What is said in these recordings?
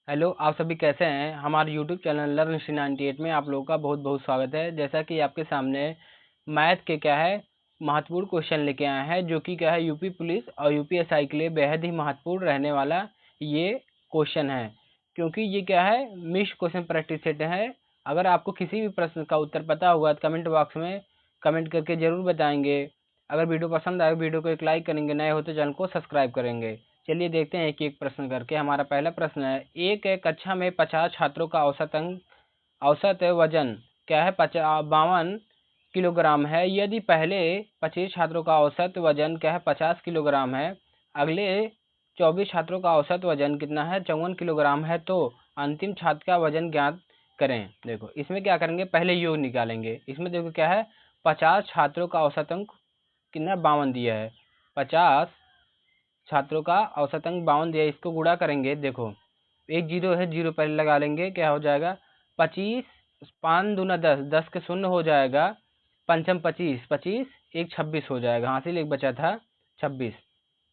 Hello, आप सभी कैसे हैं। हमारे यूट्यूब चैनल लर्न 98 में आप लोगों का बहुत बहुत स्वागत है। जैसा कि आपके सामने मैथ के क्या है महत्वपूर्ण क्वेश्चन लेके आए हैं, जो कि क्या है यूपी पुलिस और यूपीएसआई के लिए बेहद ही महत्वपूर्ण रहने वाला ये क्वेश्चन है, क्योंकि ये क्या है मिक्स्ड क्वेश्चन प्रैक्टिस सेट है। अगर आपको किसी भी प्रश्न का उत्तर पता होगा तो कमेंट बॉक्स में कमेंट करके ज़रूर बताएंगे। अगर वीडियो पसंद आए वीडियो को एक लाइक करेंगे, नए हो तो चैनल को सब्सक्राइब करेंगे। चलिए देखते हैं एक एक प्रश्न करके। हमारा पहला प्रश्न है, एक कक्षा में 50 छात्रों का औसत वजन क्या है 52 किलोग्राम है। यदि पहले 25 छात्रों का औसत वजन क्या है 50 किलोग्राम है, अगले 24 छात्रों का औसत वजन कितना है 54 किलोग्राम है, तो अंतिम छात्र का वजन ज्ञात करें। देखो इसमें क्या करेंगे, पहले योग निकालेंगे। इसमें देखो क्या है 50 छात्रों का औसत अंक कितना 52 दिया है। 50 छात्रों का औसत अंक 52 दिया है, इसको गुणा करेंगे। देखो एक जीरो है, जीरो पहले लगा लेंगे, क्या हो जाएगा 25, 5 दूना 10, 10 के शून्य हो जाएगा, पंचम 25, 25 एक 26 हो जाएगा, हासिल एक बचा था 26।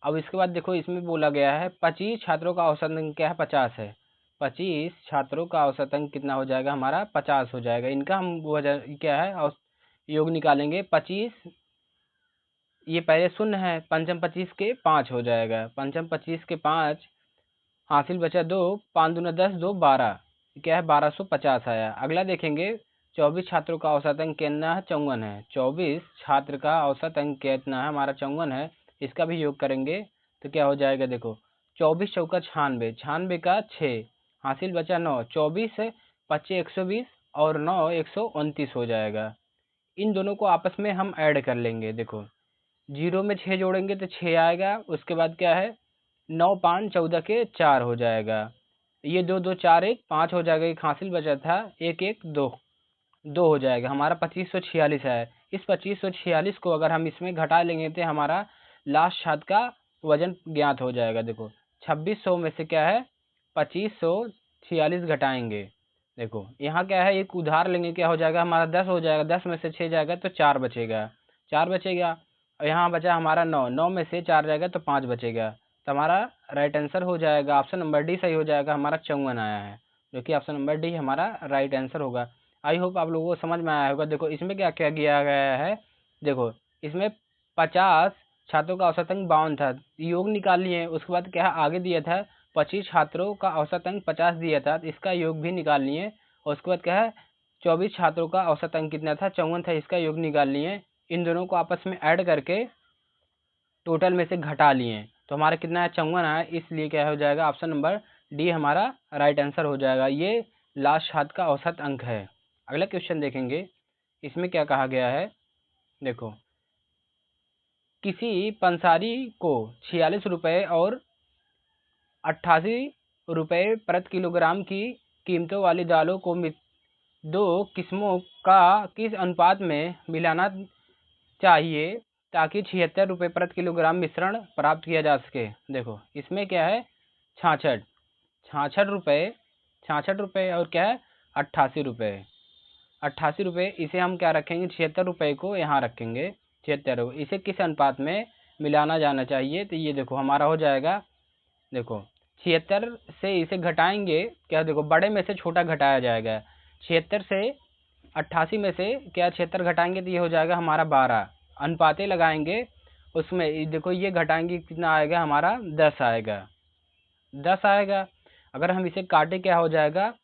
अब इसके बाद देखो इसमें बोला गया है 25 छात्रों का औसत अंक क्या है 50 है। 25 छात्रों का औसत अंक कितना हो जाएगा हमारा 50 हो जाएगा। इनका हम वजह क्या है योग निकालेंगे। 25 ये पहले शून्य है, पंचम 25 के 5 हो जाएगा, पंचम 25 के 5, हासिल बचा 2, 5 दूना 10, 2 12, क्या है 1250 आया। अगला देखेंगे 24 छात्रों का औसत अंक कितना है 54 है। 24 छात्र का औसत अंक कितना है हमारा 54 है, इसका भी योग करेंगे तो क्या हो जाएगा। देखो 24 चौका 96, 96 का 6, हासिल बचा 9, 24 है 25 120 और 9 129 हो जाएगा। इन दोनों को आपस में हम ऐड कर लेंगे। देखो जीरो में 6 जोड़ेंगे तो 6 आएगा, उसके बाद क्या है 9 5 14 के 4 हो जाएगा। ये दो दो 4 1 5 हो जाएगा, एक हासिल बचा था 1 1 2, 2 हो जाएगा। हमारा 2546 है। इस 2546 को अगर हम इसमें घटा लेंगे तो हमारा लास्ट छात्र का वजन ज्ञात हो जाएगा। देखो 2600 में से क्या है 2546 घटाएंगे। देखो यहाँ क्या है एक उधार लेंगे, क्या हो जाएगा हमारा 10 हो जाएगा, 10 में से 6 जाएगा तो 4 बचेगा, 4 बचेगा। और यहाँ बचा हमारा 9, 9 में से 4 जाएगा तो 5 बचेगा। तो हमारा राइट आंसर हो जाएगा ऑप्शन नंबर डी सही हो जाएगा, हमारा 54 आया है, जो कि ऑप्शन नंबर डी हमारा राइट आंसर होगा। आई होप आप लोगों को समझ में आया होगा। देखो इसमें क्या क्या किया गया है। देखो इसमें 50 छात्रों का औसत अंक 52 था, योग निकाल लिए। उसके बाद क्या आगे दिया था 25 छात्रों का औसत अंक 50 दिया था, तो इसका योग भी निकाल लिए। और उसके बाद क्या है 24 छात्रों का औसत अंक कितना था 54 था, इसका योग निकाल लिए। इन दोनों को आपस में ऐड करके टोटल में से घटा लिए, तो हमारा कितना है 54 आया, इसलिए क्या हो जाएगा ऑप्शन नंबर डी हमारा राइट आंसर हो जाएगा। ये लास्ट छात्र का औसत अंक है। अगला क्वेश्चन देखेंगे, इसमें क्या कहा गया है। देखो किसी पंसारी को 46 रुपये और 88 रुपये प्रति किलोग्राम की कीमतों वाली दालों को दो किस्मों का किस अनुपात में मिलाना चाहिए ताकि 76 रुपये प्रति किलोग्राम मिश्रण प्राप्त किया जा सके। देखो इसमें क्या है 66, 66 रुपये, 66 रुपये और क्या है 88 रुपये, 88 रुपये इसे हम क्या रखेंगे 76 रुपये को यहाँ रखेंगे। 76 इसे किस अनुपात में मिलाना जाना चाहिए, तो ये देखो हमारा हो जाएगा। देखो 76 से इसे घटाएंगे, क्या देखो बड़े में से छोटा घटाया जाएगा। 76 से 88 में से क्या 76 घटाएंगे तो ये हो जाएगा हमारा 12, अनुपाते लगाएंगे उसमें। देखो ये घटाएंगे कितना आएगा हमारा 10 आएगा, 10 आएगा। अगर हम इसे काटे क्या हो जाएगा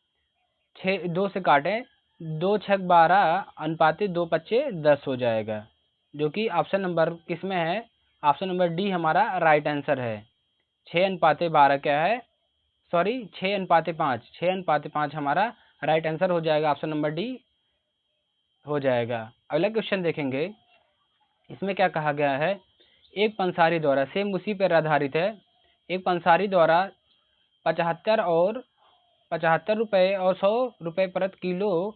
6 2 से काटें, 2 6 12 अनुपाते 2 पच्चे 10 हो जाएगा, जो कि ऑप्शन नंबर किस में है, ऑप्शन नंबर डी हमारा राइट आंसर है। 6 अनुपाते 12 क्या है, सॉरी 6 अनुपाते 5, 6 अनुपाते 5 हमारा राइट आंसर हो जाएगा, ऑप्शन नंबर डी हो जाएगा। अगला क्वेश्चन देखेंगे, इसमें क्या कहा गया है। एक पंसारी द्वारा, सेम उसी पर आधारित है, एक पंसारी द्वारा 75 रुपये और 100 रुपये प्रति किलो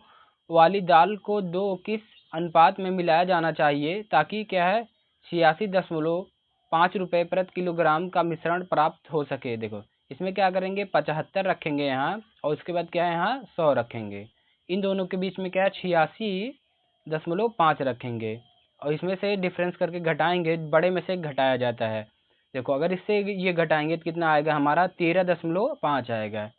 वाली दाल को दो किस अनुपात में मिलाया जाना चाहिए ताकि क्या है 86.5 रुपये प्रति किलोग्राम का मिश्रण प्राप्त हो सके। देखो इसमें क्या करेंगे 75 रखेंगे यहाँ, और उसके बाद क्या है यहाँ 100 रखेंगे। इन दोनों के बीच में क्या है 86.5 रखेंगे, और इसमें से डिफरेंस करके घटाएंगे, बड़े में से घटाया जाता है। देखो अगर इससे ये घटाएंगे तो कितना आएगा हमारा 13.5 आएगा,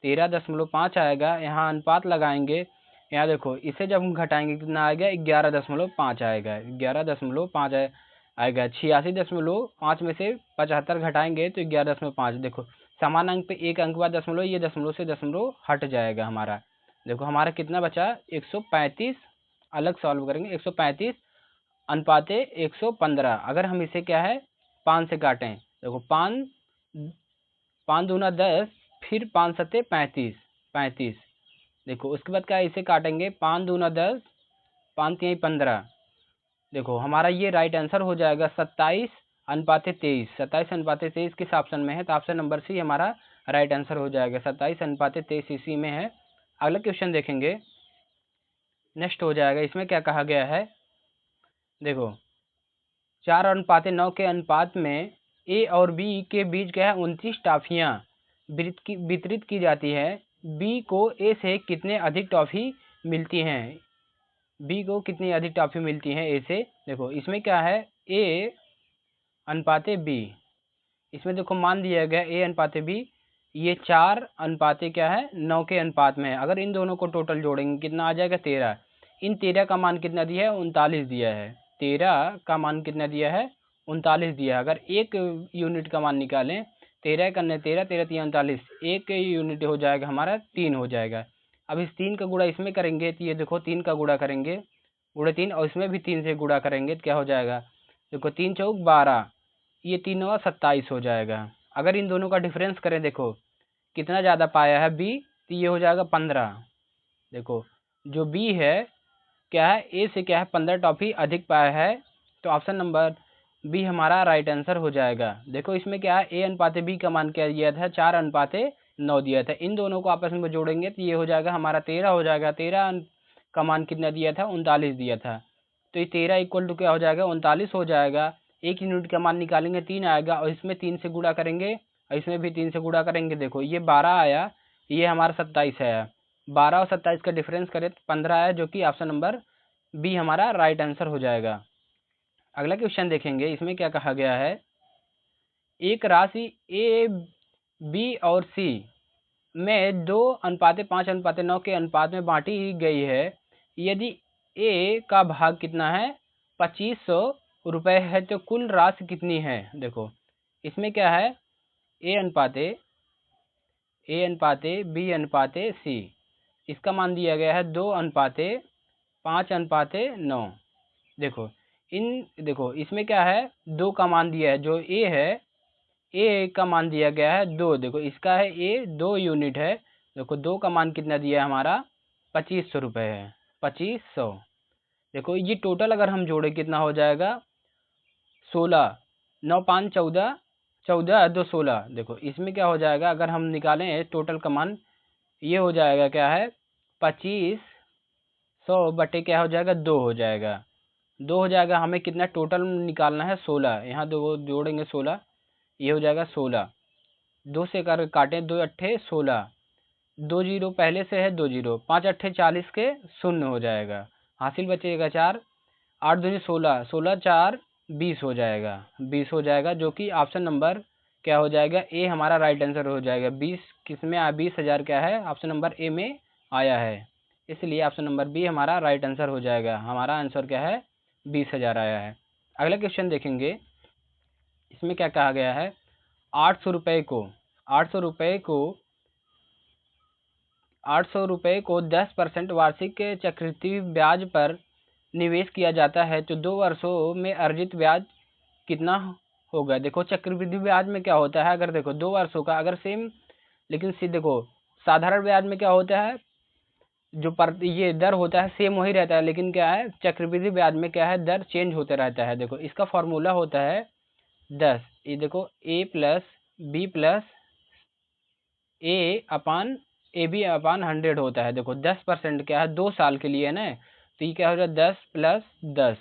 13.5 आएगा। यहाँ अनुपात लगाएंगे, यहाँ देखो इसे जब हम घटाएंगे कितना आएगा, 11.5 आएगा। 11.5 आएगा। 86.5 में से 75 घटाएंगे तो 11.5। देखो समान अंक पे एक अंक बाद दशमलव, ये दशमलव से दशमलव हट जाएगा हमारा। देखो हमारा कितना बचा, 135। अलग सॉल्व करेंगे, 135 अनुपाते 115। अगर हम इसे क्या है 5 से काटें, देखो 5 5 दूना 10, फिर 5 सत्ते 35, 35। देखो उसके बाद क्या है, इसे काटेंगे, 5 दूना 10, 5 तिहाई 15। देखो हमारा ये राइट आंसर हो जाएगा 27 अनुपाते 23। 27 अनुपाते 23 किस ऑप्शन में है, तो ऑप्शन नंबर सी हमारा राइट आंसर हो जाएगा। 27 अनुपाते 23 इसी में है। अगला क्वेश्चन देखेंगे, नेक्स्ट हो जाएगा। इसमें क्या कहा गया है, देखो 4 अनुपाते 9 के अनुपात में ए और बी के बीच क्या है 29 टॉफियाँ वितरित की जाती है। बी को ए से कितने अधिक टॉफी मिलती हैं, बी को कितनी अधिक टॉफी मिलती हैं ए से। देखो इसमें क्या है, ए अनुपाते बी, इसमें देखो मान दिया गया ए अनुपाते बी, ये 4 अनुपाते क्या है 9 के अनुपात में है। अगर इन दोनों को टोटल जोड़ेंगे कितना आ जाएगा 13। इन 13 का मान कितना दिया है, 39 दिया है। 13 का मान कितना दिया है, 39 दिया है। अगर एक यूनिट का मान निकालें, 13 करने 13, 13 3 39, एक यूनिट हो जाएगा हमारा 3 हो जाएगा। अब इस 3 का गुणा इसमें करेंगे तो ये देखो 3 का गुणा करेंगे, गुणे 3, और इसमें भी 3 से गुणा करेंगे तो क्या हो जाएगा, देखो 3 चौक 12, ये 3 नवा 27 हो जाएगा। अगर इन दोनों का डिफरेंस करें, देखो कितना ज़्यादा पाया है बी, तो ये हो जाएगा 15। देखो जो बी है क्या है ए से क्या है 15 टॉफी अधिक पाया है, तो ऑप्शन नंबर बी हमारा राइट आंसर हो जाएगा। देखो इसमें क्या है, ए अनुपाते बी का मान क्या दिया था, 4 अनुपाते 9 दिया था। इन दोनों को आपस में जोड़ेंगे तो ये हो जाएगा हमारा 13 हो जाएगा। 13 का मान कितना दिया था, 39 दिया था। तो ये 13 इक्वल टू क्या हो जाएगा, 39 हो जाएगा। एक यूनिट का मान निकालेंगे 3 आएगा, और इसमें 3 से गुणा करेंगे, और इसमें भी 3 से गुणा करेंगे। देखो ये 12 आया, ये हमारा 27 आया। 12 और 27 का डिफरेंस करें तो 15 आया, जो कि ऑप्शन नंबर बी हमारा राइट आंसर हो जाएगा। अगला क्वेश्चन देखेंगे, इसमें क्या कहा गया है, एक राशि ए बी और सी में 2 अनुपाते 5 अनुपाते 9 के अनुपात में बांटी गई है। यदि ए का भाग कितना है, 2500 रुपये है, तो कुल राशि कितनी है। देखो इसमें क्या है, ए अनुपाते बी अनुपाते सी, इसका मान दिया गया है 2 अनुपाते 5 अनुपाते 9। देखो इसमें क्या है, 2 का मान दिया है, जो ए है ए का मान दिया गया है 2। देखो इसका है ए 2 यूनिट है। देखो 2 का मान कितना दिया है हमारा, 2500 रुपये है, 2500। देखो ये टोटल अगर हम जोड़े कितना हो जाएगा, 16, 9 5 14, 14 2 16। देखो इसमें क्या हो जाएगा, अगर हम निकालें टोटल का मान, ये हो जाएगा क्या है 2500 बटे क्या हो जाएगा 2 हो जाएगा। 2 हो जाएगा, हमें कितना टोटल निकालना है 16, यहाँ दो जोड़ेंगे 16, ये हो जाएगा 16। 2 से कर काटें, 2 अट्ठे 16, 2 जीरो पहले से है, 2 जीरो, 5 अट्ठे 40 के शून्य हो जाएगा, हासिल बचेगा 4, 8 दूनी 16, 16 4 20 हो जाएगा, 20 हो जाएगा, जो कि ऑप्शन नंबर क्या हो जाएगा, ए हमारा राइट आंसर हो जाएगा। 20 किस में आया, 20,000 क्या है, ऑप्शन नंबर ए में आया है, इसलिए ऑप्शन नंबर बी हमारा राइट आंसर हो जाएगा। हमारा आंसर क्या है, 20,000 आया है। अगला क्वेश्चन देखेंगे, इसमें क्या कहा गया है, 800 रुपये को 800 रुपये को 800 रुपये को 10% वार्षिक चक्रवृद्धि ब्याज पर निवेश किया जाता है, तो 2 वर्षों में अर्जित ब्याज कितना होगा। देखो चक्रवृद्धि ब्याज में क्या होता है, अगर देखो 2 वर्षों का अगर सेम, लेकिन देखो साधारण ब्याज में क्या होता है, जो पर ये दर होता है सेम वही रहता है, लेकिन क्या है चक्रवृद्धि ब्याज में क्या है, दर चेंज होता रहता है। देखो इसका फॉर्मूला होता है 10, ये देखो A plus B plus A B upon 100 होता है। देखो 10% क्या है 2 साल के लिए है ना, तो ये क्या हो जाए 10 प्लस 10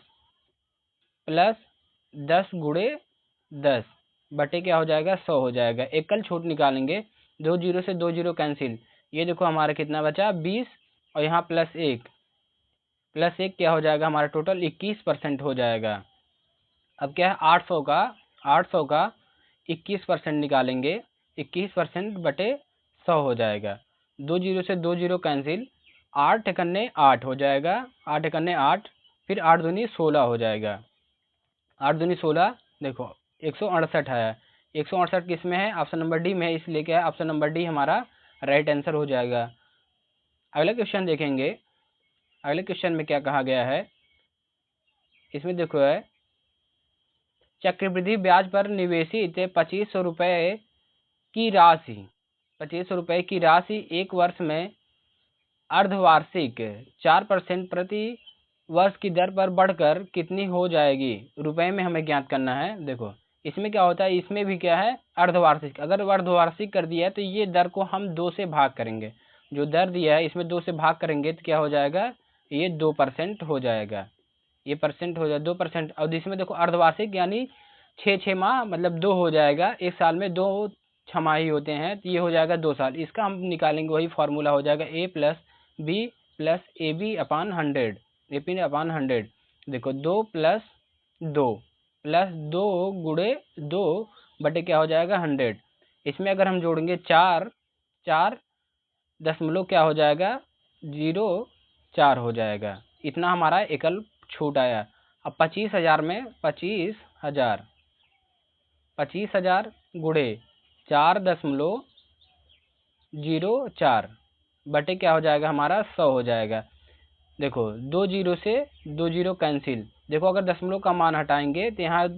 प्लस 10 गुणे 10 बटे क्या हो जाएगा 100 हो जाएगा। एकल छूट निकालेंगे, 2 जीरो से 2 जीरो कैंसिल, ये देखो हमारा कितना बचा 20, और यहाँ प्लस 1 क्या हो जाएगा हमारा टोटल 21% हो जाएगा। अब क्या है 800 का 21% निकालेंगे, 21% बटे 100 हो जाएगा। दो जीरो से दो जीरो कैंसिल, 8 एकन्ने 8 हो जाएगा, 8 एकन्ने 8, फिर 8 दूनी 16 हो जाएगा, 8 दूनी 16, देखो 168 है, 168 किस में है? ऑप्शन नंबर डी में है, इसलिए क्या है? ऑप्शन नंबर डी हमारा राइट आंसर हो जाएगा। अगला क्वेश्चन देखेंगे, अगले क्वेश्चन में क्या कहा गया है, इसमें देखो है चक्रवृद्धि ब्याज पर निवेशित 2500 रुपये की राशि, 2500 रुपये की राशि एक वर्ष में अर्धवार्षिक 4% प्रति वर्ष की दर पर बढ़कर कितनी हो जाएगी? रुपए में हमें ज्ञात करना है। देखो इसमें क्या होता है, इसमें भी क्या है? अर्धवार्षिक। अगर अर्धवार्षिक कर दिया है तो ये दर को हम 2 से भाग करेंगे, जो दर दिया है इसमें 2 से भाग करेंगे तो क्या हो जाएगा? ये 2% हो जाएगा, ये परसेंट हो जाए 2%। और इसमें देखो अर्धवार्षिक यानी 6 माह मतलब 2 हो जाएगा, एक साल में 2 छमाही होते हैं, तो ये हो जाएगा 2 साल। इसका हम निकालेंगे, वही फार्मूला हो जाएगा A plus B plus A B upon 100, A P upon 100। देखो 2 प्लस 2 गुणे 2 बटे क्या हो जाएगा? 100। इसमें अगर हम जोड़ेंगे 4 दशमलव क्या हो जाएगा? 0.4 हो जाएगा। इतना हमारा एकल छूट आया। अब 25,000 में 25,000 गुणे 4.04 बटे क्या हो जाएगा? हमारा 100 हो जाएगा। देखो 2 जीरो से 2 जीरो कैंसिल, देखो अगर दशमलव का मान हटाएंगे तो यहाँ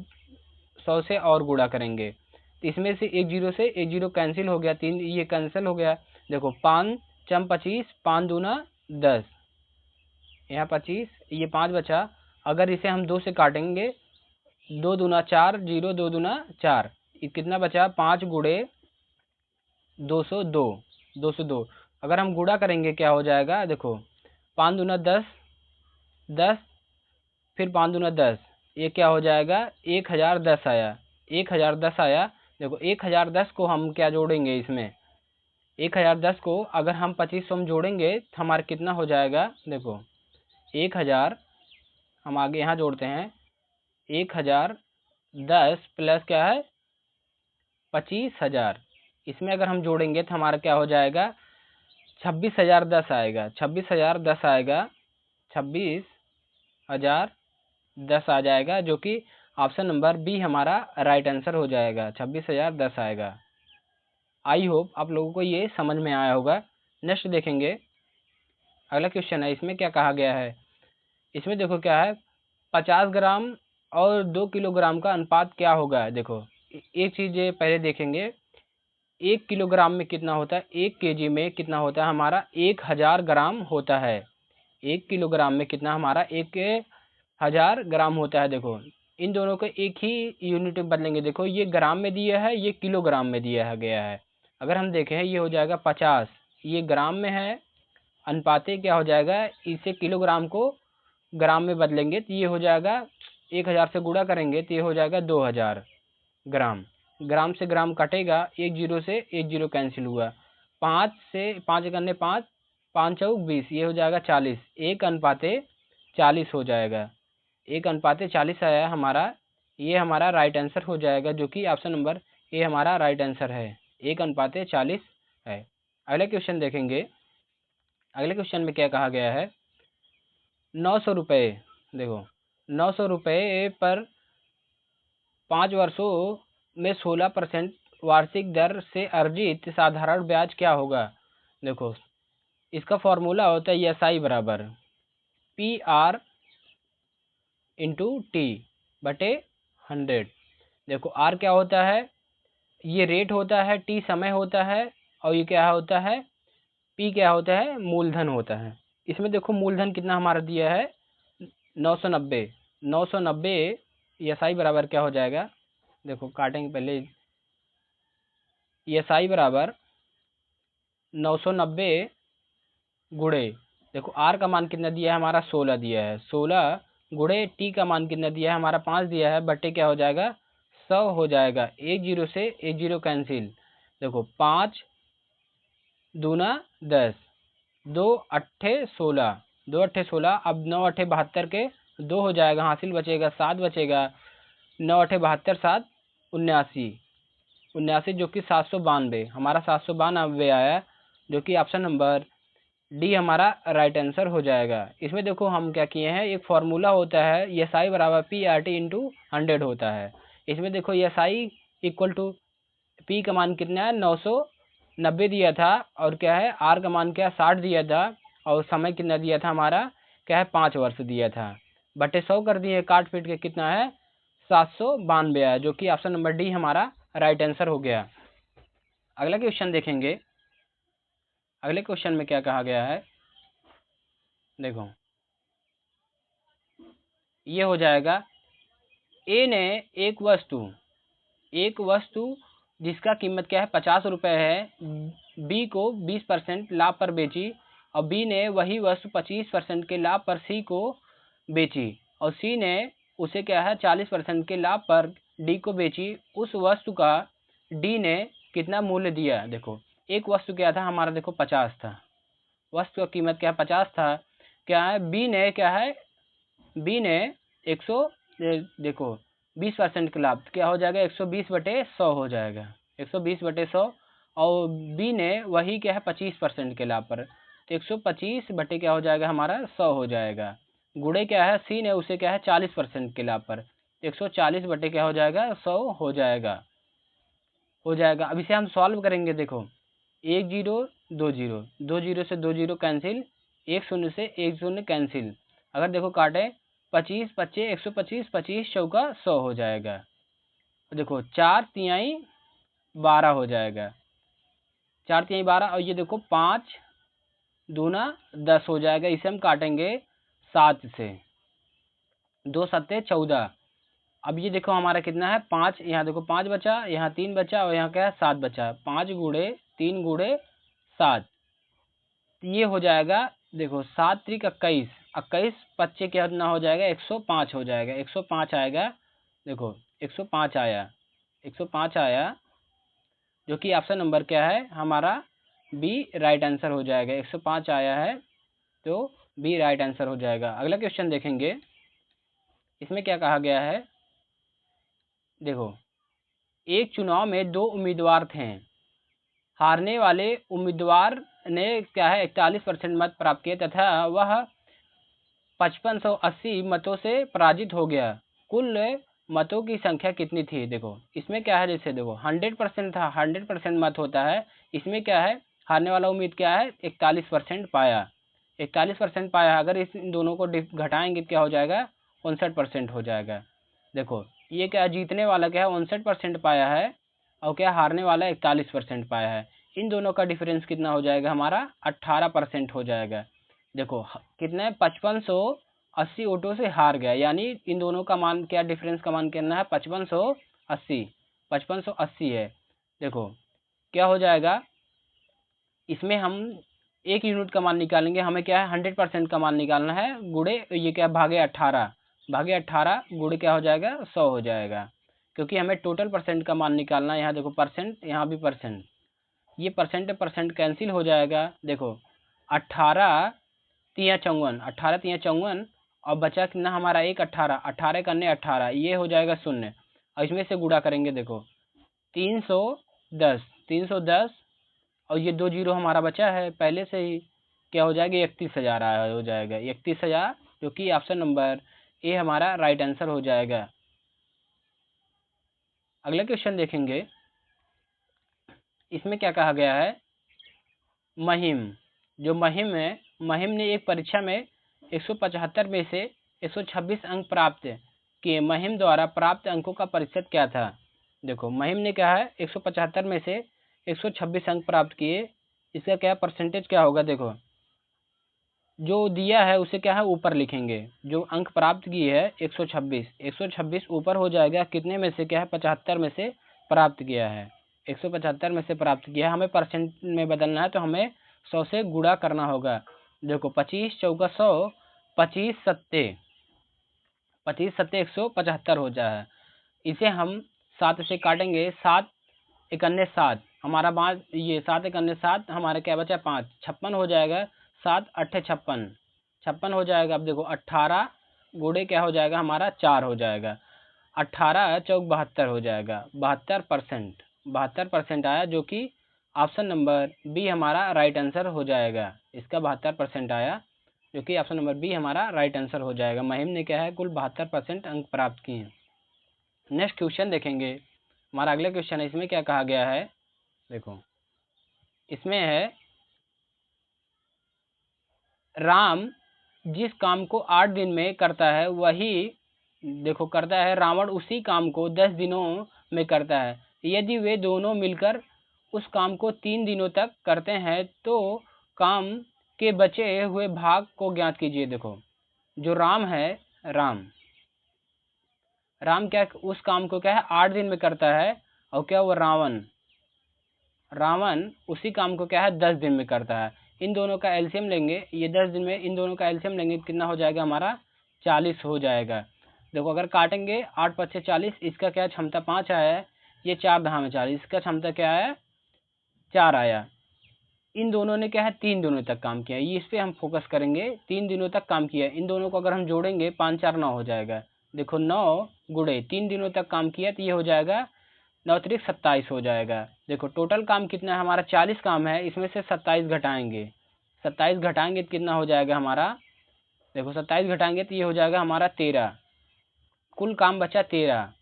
100 से और गुणा करेंगे, तो इसमें से एक जीरो से एक जीरो कैंसिल हो गया, 3 ये कैंसिल हो गया। देखो 5 चम 25, 5 दूना 10, यहाँ 25, ये 5 बचा। अगर इसे हम 2 से काटेंगे, 2 दूना 4, 0 2 दूना 4, ये कितना बचा? 5 गुणे 202, 202। अगर हम गुणा करेंगे क्या हो जाएगा? देखो 5 दूना 10, 10 फिर 5 दूना 10, ये क्या हो जाएगा? 1010 आया, 1010 आया। देखो 1010 को हम क्या जोड़ेंगे इसमें? 1010 को अगर हम 2500 में जोड़ेंगे तो हमारा कितना हो जाएगा? देखो 1000, हम आगे यहाँ जोड़ते हैं, 1010 प्लस क्या है? 25,000। इसमें अगर हम जोड़ेंगे तो हमारा क्या हो जाएगा? 26,010 आएगा, 26,010 आएगा, 26,010 आ जाएगा, जो कि ऑप्शन नंबर बी हमारा राइट आंसर हो जाएगा। 26,010 आएगा। आई होप आप लोगों को ये समझ में आया होगा। नेक्स्ट देखेंगे, अगला क्वेश्चन है, इसमें क्या कहा गया है? इसमें देखो क्या है, 50 ग्राम और 2 किलोग्राम का अनुपात क्या होगा? देखो एक चीज़ पहले देखेंगे, 1 किलोग्राम में कितना होता है, 1 केजी में कितना होता है हमारा? 1000 ग्राम होता है। 1 किलोग्राम में कितना हमारा? 1000 ग्राम होता है। देखो इन दोनों को एक ही यूनिट में बदलेंगे। देखो ये ग्राम में दिया है, ये किलोग्राम में दिया गया है। अगर हम देखें ये हो जाएगा 50, ये ग्राम में है, अनुपाते क्या हो जाएगा? इसे किलोग्राम को ग्राम में बदलेंगे तो ये हो जाएगा, 1000 से गुणा करेंगे तो ये हो जाएगा 2000 ग्राम। ग्राम से ग्राम कटेगा, एक जीरो से एक जीरो कैंसिल हुआ, 5 से 5 करने 5, 5 चौक 20, ये हो जाएगा 40, 1:40 हो जाएगा, 1:40 आया हमारा। ये हमारा राइट आंसर हो जाएगा, जो कि ऑप्शन नंबर ए हमारा राइट आंसर है, 1:40 है। अगले क्वेश्चन देखेंगे, अगले क्वेश्चन में क्या कहा गया है? 900 रुपये, देखो 900 रुपये पर 5 वर्षों में 16% वार्षिक दर से अर्जित साधारण ब्याज क्या होगा? देखो इसका फॉर्मूला होता है एस आई बराबर पी आर इंटू टी बटे 100। देखो आर क्या होता है? ये रेट होता है, टी समय होता है, और ये क्या होता है? पी क्या होता है? मूलधन होता है। इसमें देखो मूलधन कितना हमारा दिया है? 990, 990 एस आई बराबर क्या हो जाएगा? देखो काटेंगे पहले, एस आई बराबर 990 गुणे, देखो आर का मान कितना दिया है हमारा? 16 दिया है, 16 गुणे टी का मान कितना दिया है हमारा? 5 दिया है, बटे क्या हो जाएगा? 100 हो जाएगा। एक जीरो से एक जीरो कैंसिल, देखो 5 दूना 10, 2 अट्ठे 16, 2 अट्ठे 16, अब 9 अट्ठे 72 के 2 हो जाएगा, हासिल बचेगा 7 बचेगा, 9 अट्ठे 72, 7 79, 79 जो कि 792 हमारा 792 आया। जो कि ऑप्शन नंबर डी हमारा राइट आंसर हो जाएगा। इसमें देखो हम क्या किए हैं, एक फॉर्मूला होता है एस आई बराबर पी आर टी इंटू 100 होता है। इसमें देखो S I equal to P का मान कितना है 990 दिया था, और क्या है आर का मान क्या 60 दिया था, और समय कितना दिया था हमारा क्या है 5 वर्ष दिया था। बटे 100 कर दिए, काट पीट के कितना है 792 है, जो कि ऑप्शन नंबर डी हमारा राइट आंसर हो गया। अगला क्वेश्चन देखेंगे। अगले क्वेश्चन में क्या कहा गया है, देखो ये हो जाएगा, ए ने एक वस्तु जिसका कीमत क्या है 50 रुपये है, बी को 20% लाभ पर बेची, और बी ने वही वस्तु 25% के लाभ पर सी को बेची, और सी ने उसे क्या है 40% के लाभ पर डी को बेची। उस वस्तु का डी ने कितना मूल्य दिया। देखो एक वस्तु क्या था हमारा, देखो 50 था, वस्तु का कीमत क्या है 50 था, क्या है बी ने क्या है, बी ने 100 देखो 20% का लाभ क्या हो जाएगा 120/100 हो जाएगा, 120/100, और बी ने वही क्या है 25% के लाभ पर, तो 125 बटे क्या हो जाएगा हमारा 100 हो जाएगा। गुड़े क्या है सी ने उसे क्या है 40% के लाभ पर, 140 बटे क्या हो जाएगा 100 हो जाएगा। अब इसे हम सॉल्व करेंगे। देखो 1 जीरो 2 जीरो, 2 जीरो से 2 जीरो कैंसिल, 1 शून्य से 1 शून्य कैंसिल, अगर देखो काटे 25 25 125, 25 चौका 100 हो जाएगा। देखो 4 तिहाई 12 हो जाएगा, 4 तिहाई 12, और ये देखो 5 दूना 10 हो जाएगा। इसे हम काटेंगे 7 से, 2 सत्ते 14। अब ये देखो हमारा कितना है 5, यहाँ देखो 5 बचा, यहाँ 3 बचा, और यहाँ क्या है 7 बचा, 5 गुड़े 3 गुड़े 7, ये हो जाएगा। देखो 7 त्रिक 21, 21 25 क्या ना हो जाएगा 105 हो जाएगा, 105 आएगा। देखो 105 आया, 105 आया, जो कि ऑप्शन नंबर क्या है हमारा बी राइट आंसर हो जाएगा। 105 आया है तो बी राइट आंसर हो जाएगा। अगला क्वेश्चन देखेंगे। इसमें क्या कहा गया है, देखो एक चुनाव में 2 उम्मीदवार थे, हारने वाले उम्मीदवार ने क्या है 41% मत प्राप्त किए तथा वह 5580 मतों से पराजित हो गया। कुल मतों की संख्या कितनी थी। देखो इसमें क्या है, जैसे देखो 100% था, 100% मत होता है, इसमें क्या है हारने वाला उम्मीद क्या है 41% पाया, 41% पाया। अगर इस दोनों को घटाएंगे क्या हो जाएगा 59% हो जाएगा। देखो ये क्या जीतने वाला क्या है 59% पाया है, और क्या हारने वाला 41% पाया है। इन दोनों का डिफरेंस कितना हो जाएगा हमारा 18% हो जाएगा। देखो कितने 5580 वोटों से हार गया, यानी इन दोनों का मान क्या डिफरेंस का मान कितना है 5580, 5580 है। देखो क्या हो जाएगा, इसमें हम 1 यूनिट का मान निकालेंगे, हमें क्या है 100% का मान निकालना है, गुड़े ये क्या भागे 18, भागे 18 गुड़े क्या हो जाएगा 100 हो जाएगा, क्योंकि हमें टोटल परसेंट का मान निकालना है। यहाँ देखो परसेंट, यहाँ भी परसेंट, ये परसेंट परसेंट कैंसिल हो जाएगा। देखो 18 तिया 54, 18 तिया 54, और बचा कितना हमारा 18, 18 करने 18, ये हो जाएगा 0, और इसमें से गुणा करेंगे। देखो 310, 310, और ये 2 जीरो हमारा बचा है पहले से ही, क्या हो जाएगा 31,000 हो जाएगा, 31,000, जो कि ऑप्शन नंबर ए हमारा राइट आंसर हो जाएगा। अगला क्वेश्चन देखेंगे। इसमें क्या कहा गया है, महिम, जो महिम है, महिम ने एक परीक्षा में 175 में से 126 अंक प्राप्त किए, महिम द्वारा प्राप्त अंकों का प्रतिशत क्या था। देखो महिम ने क्या है 175 में से 126 अंक प्राप्त किए, इसका क्या परसेंटेज क्या होगा। देखो जो दिया है उसे क्या है ऊपर लिखेंगे, जो अंक प्राप्त की है 126, 126 ऊपर हो जाएगा, कितने में से क्या है 75 में से प्राप्त किया है, 175 में से प्राप्त किया है। हमें परसेंट में बदलना है तो हमें 100 से गुणा करना होगा। देखो 25 चौका 100, 25 सत्ते 175 हो जाए, इसे हम 7 से काटेंगे, 7 इकन्ने 7, हमारा 5, ये 7 इकन्ने 7, हमारा क्या बचा 5, 56 हो जाएगा, 7 अट्ठे 56, 56 हो जाएगा। अब देखो 18 गुड़े क्या हो जाएगा हमारा 4 हो जाएगा, 18 चौक 72 हो जाएगा, 72%, 72% आया, जो कि ऑप्शन नंबर बी हमारा राइट आंसर हो जाएगा। इसका 72% आया, जो कि ऑप्शन नंबर बी हमारा राइट आंसर हो जाएगा। महिम ने क्या है कुल 72% अंक प्राप्त किए हैं। नेक्स्ट क्वेश्चन देखेंगे, हमारा अगला क्वेश्चन है, इसमें क्या कहा गया है, देखो इसमें है राम जिस काम को 8 दिन में करता है वही, देखो करता है, रावण उसी काम को 10 दिनों में करता है। यदि वे दोनों मिलकर उस काम को 3 दिनों तक करते हैं तो काम के बचे हुए भाग को ज्ञात कीजिए। देखो जो राम है, राम राम क्या उस काम को क्या है 8 दिन में करता है, और क्या वो रावण रावण उसी काम को क्या है 10 दिन में करता है। इन दोनों का एलसीएम लेंगे, ये 10 दिन में इन दोनों का एलसीएम लेंगे कितना हो जाएगा हमारा 40 हो जाएगा। देखो अगर काटेंगे 8 5 से 40, इसका क्या क्षमता 5 आया है, ये 4 धाम में 40, इसका क्षमता क्या है 4 आया। इन दोनों ने क्या है 3 दिनों तक काम किया, ये इस पे हम फोकस करेंगे। 3 दिनों तक काम किया, इन दोनों को अगर हम जोड़ेंगे 5 4 9 हो जाएगा। देखो 9 गुड़े 3 दिनों तक काम किया तो ये हो जाएगा 9 त्रिक 27 हो जाएगा। देखो टोटल काम कितना है हमारा 40 काम है, इसमें से 27 घटाएंगे, 27 घटाएंगे तो कितना हो जाएगा हमारा, देखो 27 घटाएंगे तो ये हो जाएगा हमारा 13, कुल काम बचा 13।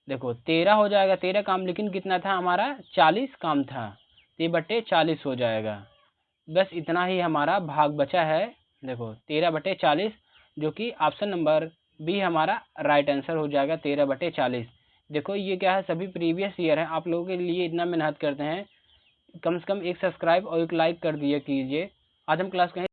देखो 13 हो जाएगा, 13 काम, लेकिन कितना था हमारा 40 काम था, 13/40 हो जाएगा। बस इतना ही हमारा भाग बचा है। देखो 13/40, जो कि ऑप्शन नंबर बी हमारा राइट आंसर हो जाएगा 13/40। देखो ये क्या है सभी प्रीवियस ईयर है, आप लोगों के लिए इतना मेहनत करते हैं, कम से कम एक सब्सक्राइब और एक लाइक कर दिया कीजिए। आज हम क्लास कहीं